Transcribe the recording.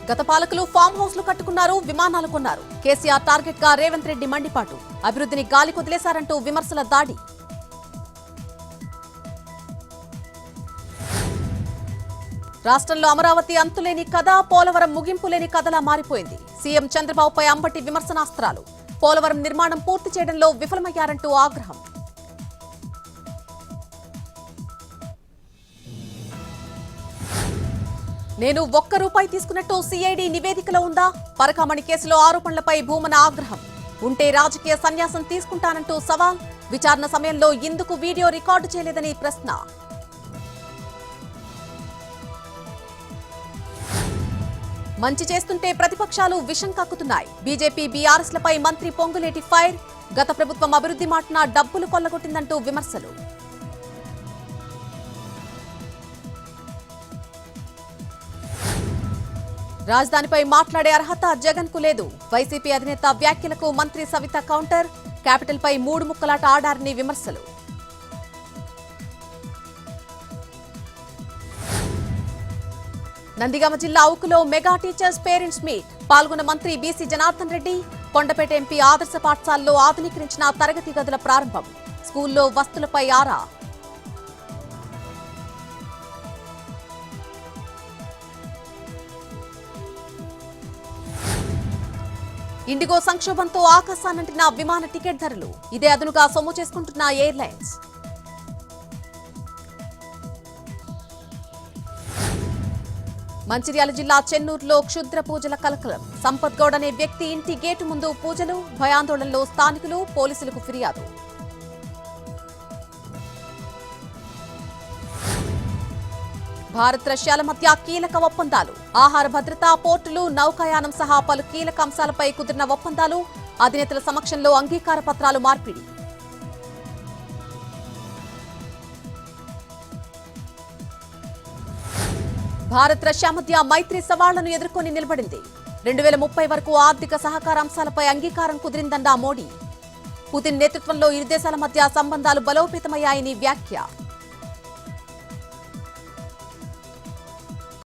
గత పాలకులు ఫామ్ హౌస్లు కట్టుకున్నారు, విమానాలు కొన్నారు. కేసీఆర్ టార్గెట్ గా రేవంత్ రెడ్డి మండిపాటు. అభివృద్ధిని గాలి కొదిలేశారంటూ విమర్శల దాడి. రాష్ట్రంలో అమరావతి అంతులేని కథ, పోలవరం ముగింపులేని కథలా మారిపోయింది. సీఎం చంద్రబాబుపై అంబటి విమర్శనాస్త్రాలు. పోలవరం నిర్మాణం పూర్తి చేయడంలో విఫలమయ్యారంటూ ఆగ్రహం. నేను ₹1 తీసుకున్నట్టు సిఐడి నివేదికలో ఉందా? పరకామణి కేసులో ఆరోపణలపై భూమన ఆగ్రహం. ఉంటే రాజకీయ సన్యాసం తీసుకుంటానంటూ సవాల్. విచారణ సమయంలో ఎందుకు వీడియో రికార్డు చేయలేదని ప్రశ్న. మంచి చేస్తుంటే ప్రతిపక్షాలు విషం కక్కుతున్నాయి. బీజేపీ బీఆర్ఎస్లపై మంత్రి పొంగులేటి ఫైర్. గత ప్రభుత్వం అభివృద్ధి మాటన డబ్బులు కొల్లగొట్టిందంటూ విమర్శలు. రాజధానిపై మాట్లాడే అర్హత జగన్ కు లేదు. వైసీపీ అధినేత వ్యాఖ్యలకు మంత్రి సవిత కౌంటర్. క్యాపిటల్ పై 3 ముక్కలాట ఆడారని విమర్శలు. నందిగామ జిల్లా అవుకులో మెగా టీచర్స్ పేరెంట్స్ మీట్. పాల్గొన్న మంత్రి బీసీ జనార్దన్ రెడ్డి. కొండపేట ఎంపీ ఆదర్శ పాఠశాలలో ఆధునీకరించిన తరగతి గదుల ప్రారంభం. స్కూల్లో వస్తువులపై ఆరా. ఇండిగో సంక్షోభంతో ఆకాశానంటిన విమాన టికెట్ ధరలు. ఇదే అదునుగా సొమ్ము చేసుకుంటున్న ఎయిర్లైన్స్. మంచిర్యాల జిల్లా చెన్నూరులో క్షుద్ర పూజల కలకలం. సంపత్ గౌడ్ అనే వ్యక్తి ఇంటి గేటు ముందు పూజలు. భయాందోళనలో స్థానికులు, పోలీసులకు ఫిర్యాదు. భారత్ రష్యాల మధ్య కీలక ఒప్పందాలు. ఆహార భద్రత, పోర్టులు, నౌకాయానం సహా పలు కీలక అంశాలపై కుదిరిన ఒప్పందాలు. అధినేతల సమక్షంలో అంగీకార పత్రాలు మార్పిడి. భారత్ రష్యా మధ్య మైత్రి సవాళ్లను ఎదుర్కొని నిలబడింది. 2030 వరకు ఆర్థిక సహకార అంశాలపై అంగీకారం కుదిరిందన్న మోడీ. పుతిన్ నేతృత్వంలో ఇరు దేశాల మధ్య సంబంధాలు బలోపేతమయ్యాయని వ్యాఖ్య.